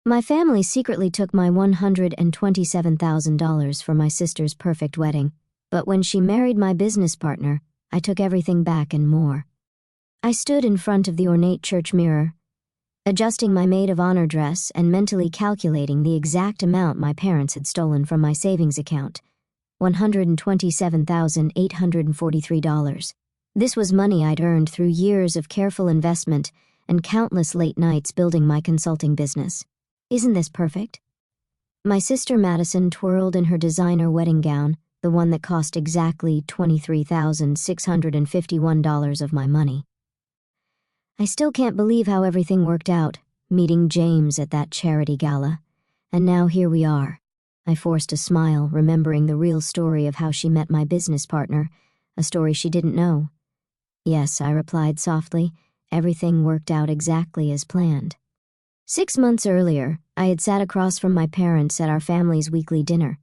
My family secretly took my $127,000 for my sister's perfect wedding, but when she married my business partner, I took everything back and more. I stood in front of the ornate church mirror, adjusting my maid of honor dress and mentally calculating the exact amount my parents had stolen from my savings account, $127,843. This was money I'd earned through years of careful investment and countless late nights building my consulting business. Isn't this perfect? My sister Madison twirled in her designer wedding gown, the one that cost exactly $23,651 of my money. I still can't believe how everything worked out, meeting James at that charity gala. And now here we are. I forced a smile, remembering the real story of how she met my business partner, a story she didn't know. Yes, I replied softly, everything worked out exactly as planned. 6 months earlier, I had sat across from my parents at our family's weekly dinner,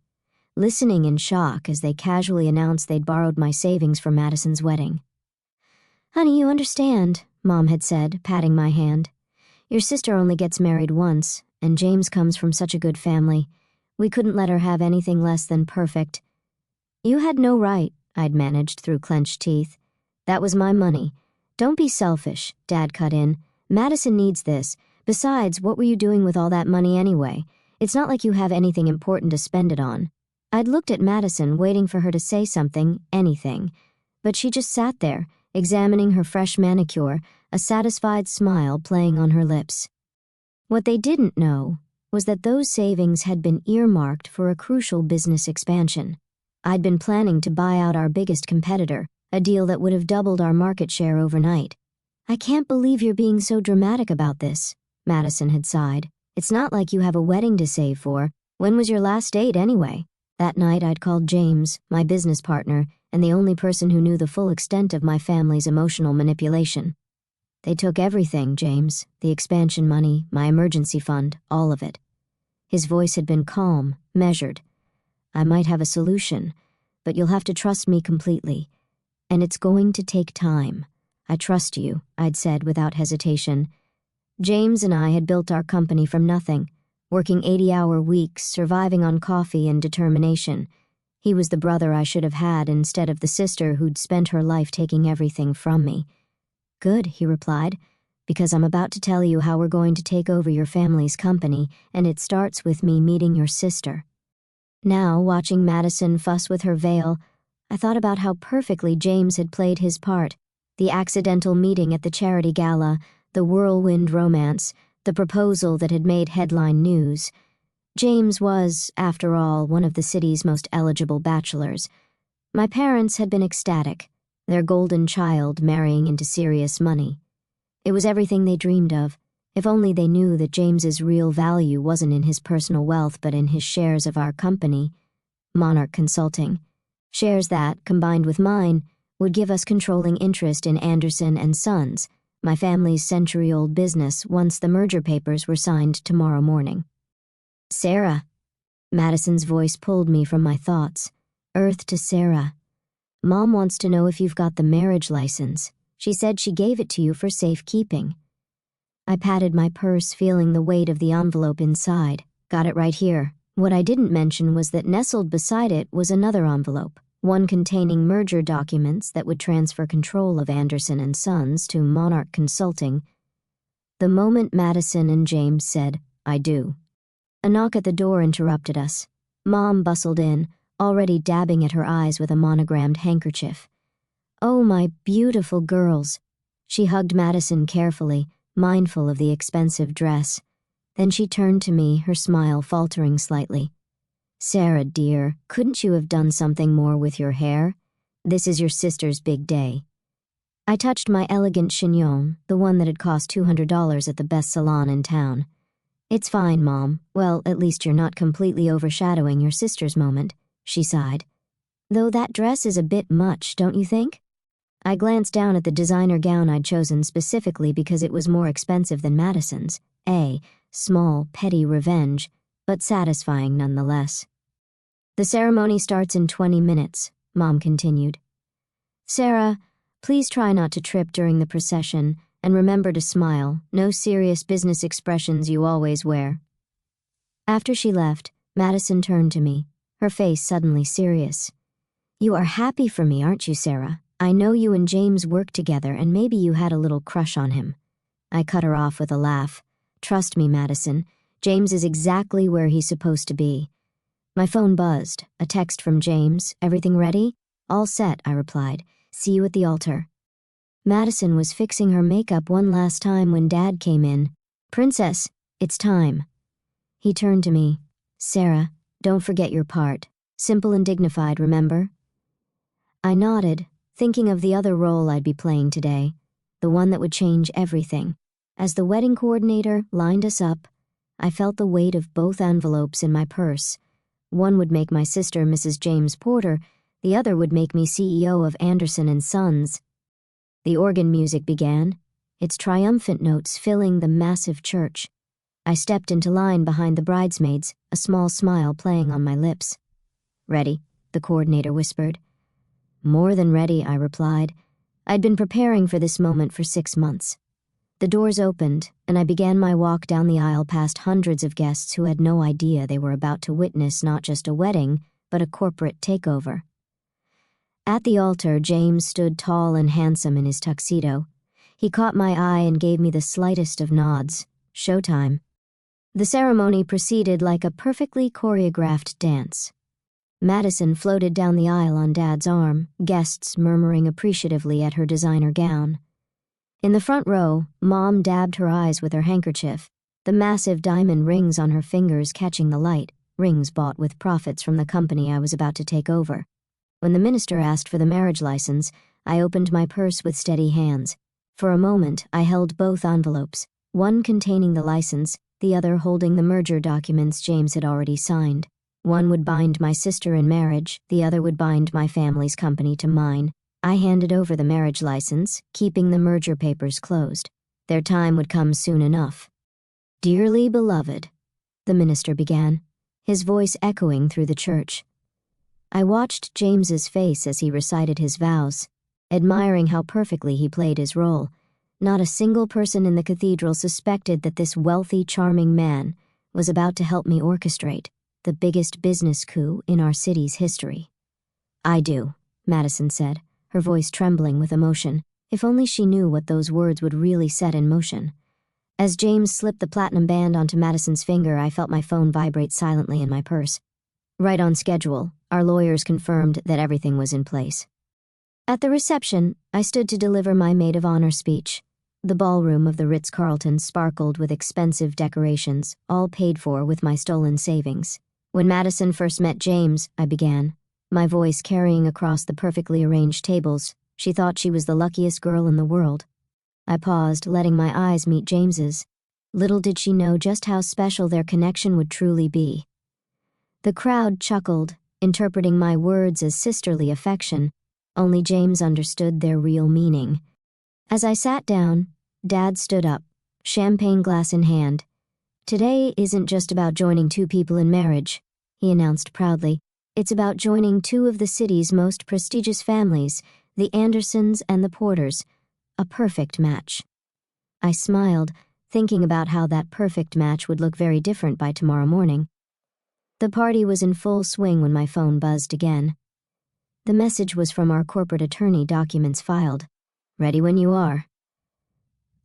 listening in shock as they casually announced they'd borrowed my savings for Madison's wedding. "Honey, you understand," Mom had said, patting my hand. "Your sister only gets married once, and James comes from such a good family. We couldn't let her have anything less than perfect." "You had no right," I'd managed through clenched teeth. "That was my money. Don't be selfish," Dad cut in. "Madison needs this. Besides, what were you doing with all that money anyway? It's not like you have anything important to spend it on." I'd looked at Madison, waiting for her to say something, anything, but she just sat there, examining her fresh manicure, a satisfied smile playing on her lips. What they didn't know was that those savings had been earmarked for a crucial business expansion. I'd been planning to buy out our biggest competitor, a deal that would have doubled our market share overnight. "I can't believe you're being so dramatic about this," Madison had sighed. "It's not like you have a wedding to save for. When was your last date anyway?" That night I'd called James, my business partner, and the only person who knew the full extent of my family's emotional manipulation. "They took everything, James. The expansion money, my emergency fund, all of it." His voice had been calm, measured. "I might have a solution, but you'll have to trust me completely. And it's going to take time. I trust you," I'd said without hesitation. James and I had built our company from nothing, working 80-hour weeks, surviving on coffee and determination. He was the brother I should have had instead of the sister who'd spent her life taking everything from me. "Good," he replied, "because I'm about to tell you how we're going to take over your family's company, and it starts with me meeting your sister." Now, watching Madison fuss with her veil, I thought about how perfectly James had played his part. The accidental meeting at the charity gala, the whirlwind romance, the proposal that had made headline news. James was, after all, one of the city's most eligible bachelors. My parents had been ecstatic, their golden child marrying into serious money. It was everything they dreamed of, if only they knew that James's real value wasn't in his personal wealth but in his shares of our company, Monarch Consulting. Shares that, combined with mine, would give us controlling interest in Anderson and Sons, my family's century-old business, once the merger papers were signed tomorrow morning. "Sarah." Madison's voice pulled me from my thoughts. Earth to Sarah. "Mom wants to know if you've got the marriage license. She said she gave it to you for safekeeping." I patted my purse, feeling the weight of the envelope inside. "Got it right here." What I didn't mention was that nestled beside it was another envelope, one containing merger documents that would transfer control of Anderson and Sons to Monarch Consulting. The moment Madison and James said, "I do," a knock at the door interrupted us. Mom bustled in, already dabbing at her eyes with a monogrammed handkerchief. "Oh, my beautiful girls." She hugged Madison carefully, mindful of the expensive dress. Then she turned to me, her smile faltering slightly. "Sarah, dear, couldn't you have done something more with your hair? This is your sister's big day." I touched my elegant chignon, the one that had cost $200 at the best salon in town. "It's fine, Mom. Well, at least you're not completely overshadowing your sister's moment," she sighed. "Though that dress is a bit much, don't you think?" I glanced down at the designer gown I'd chosen specifically because it was more expensive than Madison's. Small, petty revenge, but satisfying nonetheless. "The ceremony starts in 20 minutes, Mom continued. "Sarah, please try not to trip during the procession, and remember to smile. No serious business expressions you always wear." After she left, Madison turned to me, her face suddenly serious. "You are happy for me, aren't you, Sarah? I know you and James worked together and maybe you had a little crush on him." I cut her off with a laugh. "Trust me, Madison, James is exactly where he's supposed to be." My phone buzzed. A text from James. "Everything ready?" "All set," I replied. "See you at the altar." Madison was fixing her makeup one last time when Dad came in. "Princess, it's time." He turned to me. "Sarah, don't forget your part. Simple and dignified, remember?" I nodded, thinking of the other role I'd be playing today, the one that would change everything. As the wedding coordinator lined us up, I felt the weight of both envelopes in my purse. One would make my sister Mrs. James Porter, the other would make me CEO of Anderson and Sons. The organ music began, its triumphant notes filling the massive church. I stepped into line behind the bridesmaids, a small smile playing on my lips. "Ready?" the coordinator whispered. "More than ready," I replied. I'd been preparing for this moment for 6 months. The doors opened, and I began my walk down the aisle past hundreds of guests who had no idea they were about to witness not just a wedding, but a corporate takeover. At the altar, James stood tall and handsome in his tuxedo. He caught my eye and gave me the slightest of nods. Showtime. The ceremony proceeded like a perfectly choreographed dance. Madison floated down the aisle on Dad's arm, guests murmuring appreciatively at her designer gown. In the front row, Mom dabbed her eyes with her handkerchief, the massive diamond rings on her fingers catching the light, rings bought with profits from the company I was about to take over. When the minister asked for the marriage license, I opened my purse with steady hands. For a moment, I held both envelopes, one containing the license, the other holding the merger documents James had already signed. One would bind my sister in marriage, the other would bind my family's company to mine. I handed over the marriage license, keeping the merger papers closed. Their time would come soon enough. "Dearly beloved," the minister began, his voice echoing through the church. I watched James's face as he recited his vows, admiring how perfectly he played his role. Not a single person in the cathedral suspected that this wealthy, charming man was about to help me orchestrate the biggest business coup in our city's history. "I do," Madison said, her voice trembling with emotion. If only she knew what those words would really set in motion. As James slipped the platinum band onto Madison's finger, I felt my phone vibrate silently in my purse. Right on schedule, our lawyers confirmed that everything was in place. At the reception, I stood to deliver my maid of honor speech. The ballroom of the Ritz-Carlton sparkled with expensive decorations, all paid for with my stolen savings. "When Madison first met James," I began, my voice carrying across the perfectly arranged tables, "she thought she was the luckiest girl in the world." I paused, letting my eyes meet James's. Little did she know just how special their connection would truly be. The crowd chuckled, interpreting my words as sisterly affection. Only James understood their real meaning. As I sat down, Dad stood up, champagne glass in hand. "Today isn't just about joining two people in marriage," he announced proudly. "It's about joining two of the city's most prestigious families, the Andersons and the Porters. A perfect match." I smiled, thinking about how that perfect match would look very different by tomorrow morning. The party was in full swing when my phone buzzed again. The message was from our corporate attorney, documents filed. "Ready when you are."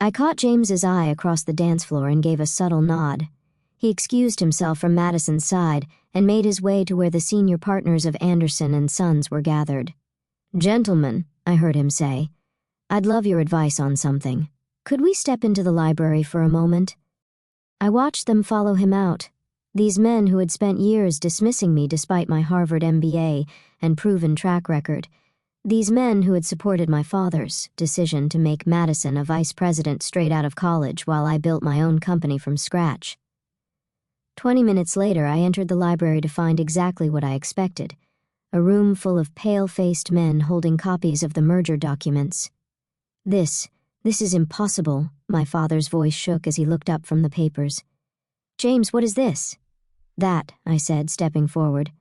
I caught James's eye across the dance floor and gave a subtle nod. He excused himself from Madison's side and made his way to where the senior partners of Anderson and Sons were gathered. "Gentlemen," I heard him say, "I'd love your advice on something. Could we step into the library for a moment?" I watched them follow him out. These men who had spent years dismissing me despite my Harvard MBA and proven track record. These men who had supported my father's decision to make Madison a vice president straight out of college while I built my own company from scratch. 20 minutes later, I entered the library to find exactly what I expected. A room full of pale-faced men holding copies of the merger documents. This is impossible," my father's voice shook as he looked up from the papers. "James, what is this?" "That," I said, stepping forward,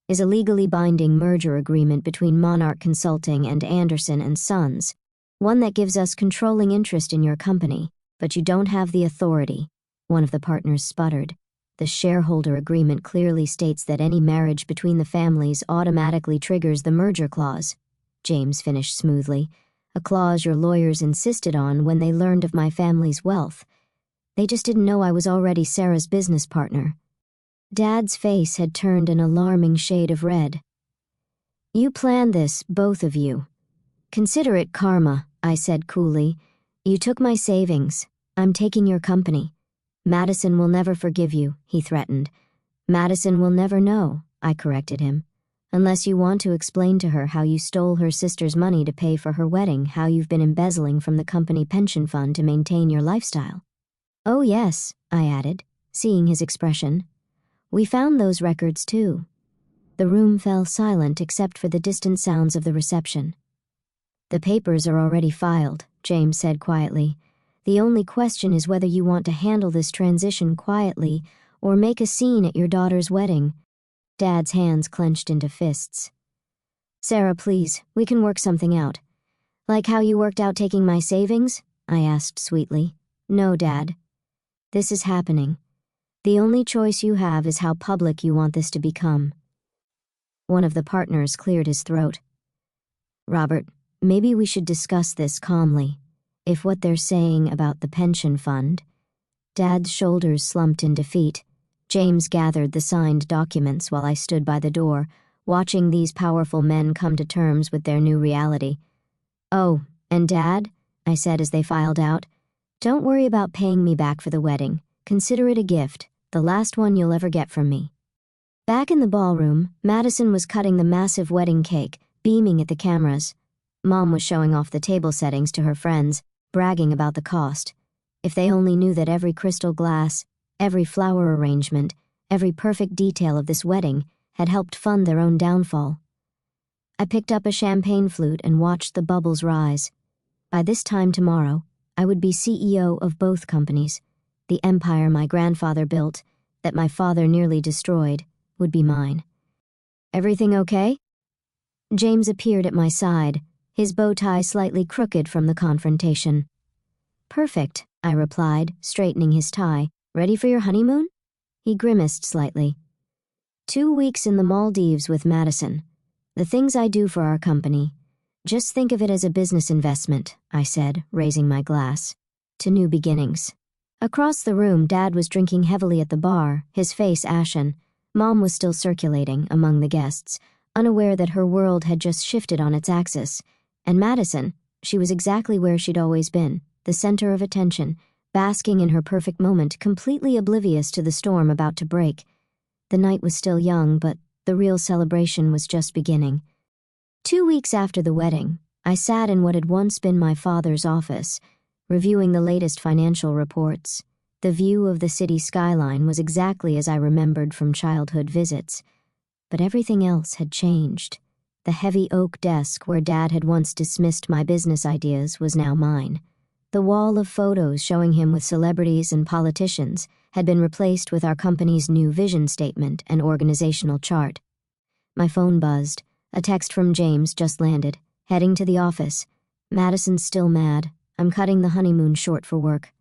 "is a legally binding merger agreement between Monarch Consulting and Anderson and Sons, one that gives us controlling interest in your company, but you don't have the authority," one of the partners sputtered. The shareholder agreement clearly states that any marriage between the families automatically triggers the merger clause, James finished smoothly, a clause your lawyers insisted on when they learned of my family's wealth. They just didn't know I was already Sarah's business partner. Dad's face had turned an alarming shade of red. You planned this, both of you. Consider it karma, I said coolly. You took my savings. I'm taking your company. Madison will never forgive you, he threatened. Madison will never know, I corrected him. Unless you want to explain to her how you stole her sister's money to pay for her wedding, how you've been embezzling from the company pension fund to maintain your lifestyle. Oh yes, I added, seeing his expression. We found those records too. The room fell silent except for the distant sounds of the reception. The papers are already filed, James said quietly. The only question is whether you want to handle this transition quietly or make a scene at your daughter's wedding. Dad's hands clenched into fists. Sarah, please, we can work something out. Like how you worked out taking my savings? I asked sweetly. No, Dad. This is happening. The only choice you have is how public you want this to become. One of the partners cleared his throat. Robert, maybe we should discuss this calmly. If what they're saying about the pension fund... Dad's shoulders slumped in defeat. James gathered the signed documents while I stood by the door, watching these powerful men come to terms with their new reality. Oh, and Dad, I said as they filed out, don't worry about paying me back for the wedding. Consider it a gift, the last one you'll ever get from me. Back in the ballroom, Madison was cutting the massive wedding cake, beaming at the cameras. Mom was showing off the table settings to her friends, bragging about the cost. If they only knew that every crystal glass, every flower arrangement, every perfect detail of this wedding had helped fund their own downfall. I picked up a champagne flute and watched the bubbles rise. By this time tomorrow, I would be CEO of both companies. The empire my grandfather built, that my father nearly destroyed, would be mine. Everything okay? James appeared at my side, his bow tie slightly crooked from the confrontation. Perfect, I replied, straightening his tie. Ready for your honeymoon? He grimaced slightly. 2 weeks in the Maldives with Madison. The things I do for our company. Just think of it as a business investment, I said, raising my glass. To new beginnings. Across the room, Dad was drinking heavily at the bar, his face ashen. Mom was still circulating among the guests, unaware that her world had just shifted on its axis. And Madison, she was exactly where she'd always been, the center of attention, basking in her perfect moment, completely oblivious to the storm about to break. The night was still young, but the real celebration was just beginning. 2 weeks after the wedding, I sat in what had once been my father's office, reviewing the latest financial reports. The view of the city skyline was exactly as I remembered from childhood visits. But everything else had changed. The heavy oak desk where Dad had once dismissed my business ideas was now mine. The wall of photos showing him with celebrities and politicians had been replaced with our company's new vision statement and organizational chart. My phone buzzed. A text from James just landed. Heading to the office. Madison's still mad. I'm cutting the honeymoon short for work.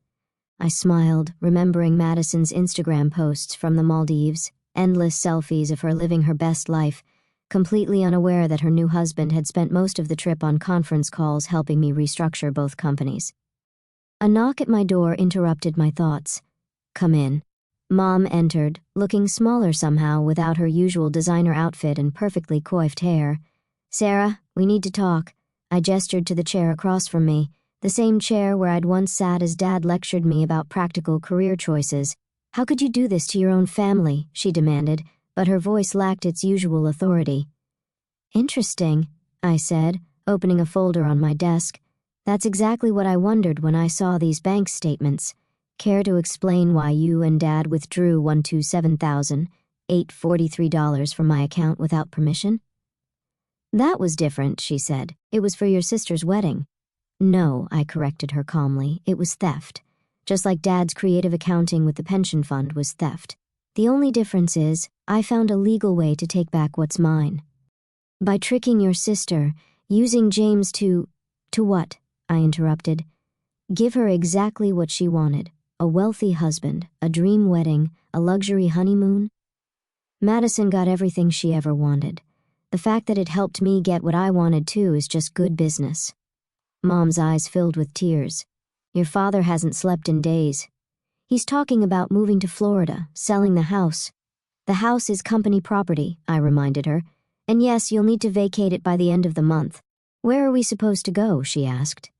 I smiled, remembering Madison's Instagram posts from the Maldives, endless selfies of her living her best life, completely unaware that her new husband had spent most of the trip on conference calls helping me restructure both companies. A knock at my door interrupted my thoughts. Come in. Mom entered, looking smaller somehow without her usual designer outfit and perfectly coiffed hair. Sarah, we need to talk. I gestured to the chair across from me, the same chair where I'd once sat as Dad lectured me about practical career choices. How could you do this to your own family? She demanded, but her voice lacked its usual authority. Interesting, I said, opening a folder on my desk. That's exactly what I wondered when I saw these bank statements. Care to explain why you and Dad withdrew $127,843 from my account without permission? That was different, she said. It was for your sister's wedding. No, I corrected her calmly. It was theft. Just like Dad's creative accounting with the pension fund was theft. The only difference is, I found a legal way to take back what's mine. By tricking your sister, using James to what? I interrupted. Give her exactly what she wanted. a wealthy husband, a dream wedding, a luxury honeymoon. Madison got everything she ever wanted. The fact that it helped me get what I wanted too is just good business. Mom's eyes filled with tears. Your father hasn't slept in days. He's talking about moving to Florida, selling the house. The house is company property, I reminded her. And yes, you'll need to vacate it by the end of the month. Where are we supposed to go? She asked.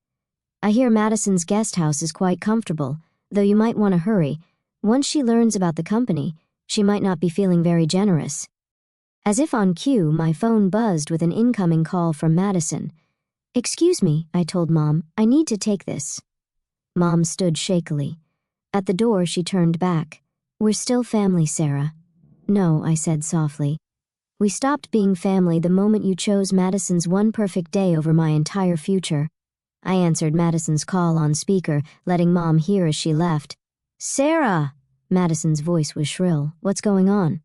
I hear Madison's guest house is quite comfortable, though you might want to hurry. Once she learns about the company, she might not be feeling very generous. As if on cue, my phone buzzed with an incoming call from Madison. Excuse me, I told Mom, I need to take this. Mom stood shakily. At the door, she turned back. We're still family, Sarah. No, I said softly. We stopped being family the moment you chose Madison's one perfect day over my entire future. I answered Madison's call on speaker, letting Mom hear as she left. Sarah! Madison's voice was shrill. What's going on?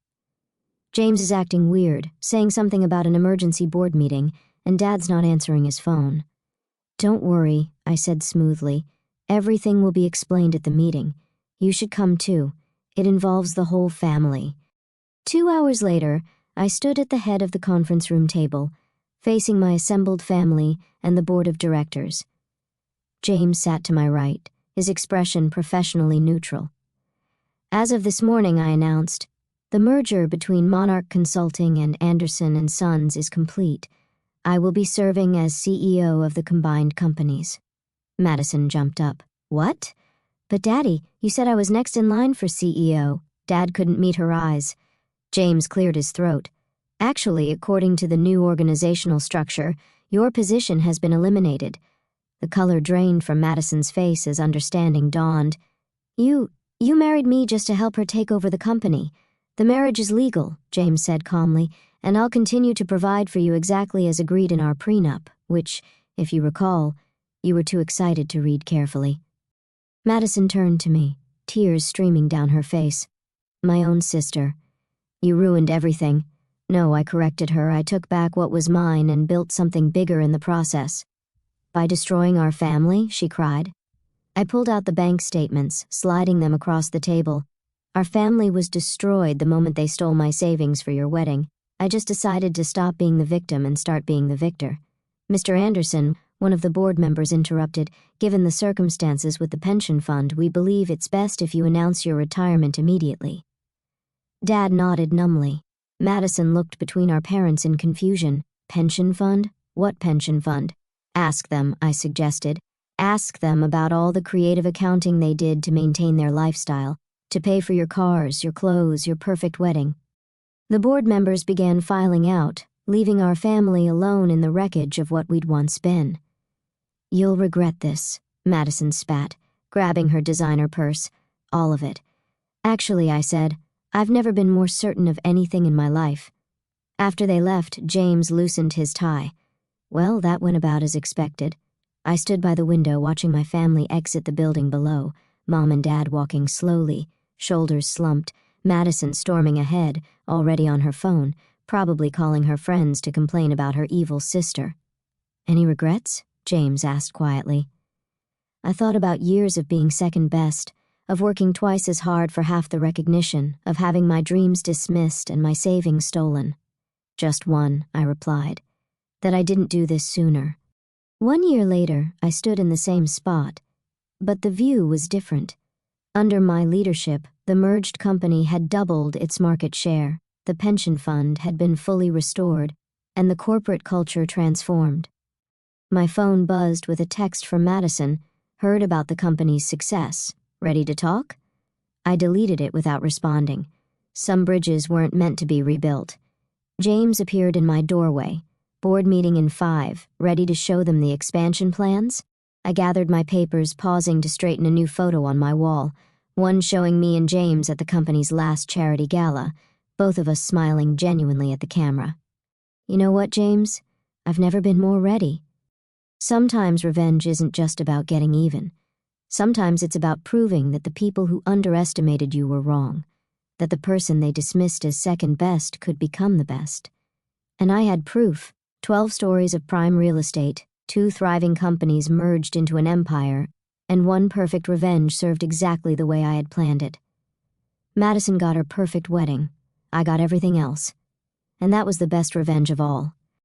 James is acting weird, saying something about an emergency board meeting, and Dad's not answering his phone. Don't worry, I said smoothly. Everything will be explained at the meeting. You should come too. It involves the whole family. 2 hours later, I stood at the head of the conference room table, facing my assembled family and the board of directors. James sat to my right, his expression professionally neutral. As of this morning, I announced, the merger between Monarch Consulting and Anderson & Sons is complete. I will be serving as CEO of the combined companies. Madison jumped up. What? But Daddy, you said I was next in line for CEO. Dad couldn't meet her eyes. James cleared his throat. Actually, according to the new organizational structure, your position has been eliminated. The color drained from Madison's face as understanding dawned. You married me just to help her take over the company. The marriage is legal, James said calmly, and I'll continue to provide for you exactly as agreed in our prenup, which, if you recall, you were too excited to read carefully. Madison turned to me, tears streaming down her face. My own sister. You ruined everything. No, I corrected her. I took back what was mine and built something bigger in the process. By destroying our family, she cried. I pulled out the bank statements, sliding them across the table. Our family was destroyed the moment they stole my savings for your wedding. I just decided to stop being the victim and start being the victor. Mr. Anderson, one of the board members, interrupted. Given the circumstances with the pension fund, we believe it's best if you announce your retirement immediately. Dad nodded numbly. Madison looked between our parents in confusion. Pension fund? What pension fund? Ask them, I suggested. Ask them about all the creative accounting they did to maintain their lifestyle, to pay for your cars, your clothes, your perfect wedding. The board members began filing out, leaving our family alone in the wreckage of what we'd once been. You'll regret this, Madison spat, grabbing her designer purse. All of it. Actually, I said, I've never been more certain of anything in my life. After they left, James loosened his tie. Well, that went about as expected. I stood by the window watching my family exit the building below, Mom and Dad walking slowly, shoulders slumped, Madison storming ahead, already on her phone, probably calling her friends to complain about her evil sister. Any regrets? James asked quietly. I thought about years of being second best, of working twice as hard for half the recognition, of having my dreams dismissed and my savings stolen. Just one, I replied, that I didn't do this sooner. 1 year later, I stood in the same spot, but the view was different. Under my leadership, the merged company had doubled its market share, the pension fund had been fully restored, and the corporate culture transformed. My phone buzzed with a text from Madison, heard about the company's success. Ready to talk? I deleted it without responding. Some bridges weren't meant to be rebuilt. James appeared in my doorway. Board meeting in 5, ready to show them the expansion plans? I gathered my papers, pausing to straighten a new photo on my wall, one showing me and James at the company's last charity gala, both of us smiling genuinely at the camera. You know what, James? I've never been more ready. Sometimes revenge isn't just about getting even. Sometimes it's about proving that the people who underestimated you were wrong, that the person they dismissed as second best could become the best. And I had proof. 12 stories of prime real estate, 2 thriving companies merged into an empire, And one perfect revenge served exactly the way I had planned it. Madison got her perfect wedding. I got everything else. And that was the best revenge of all.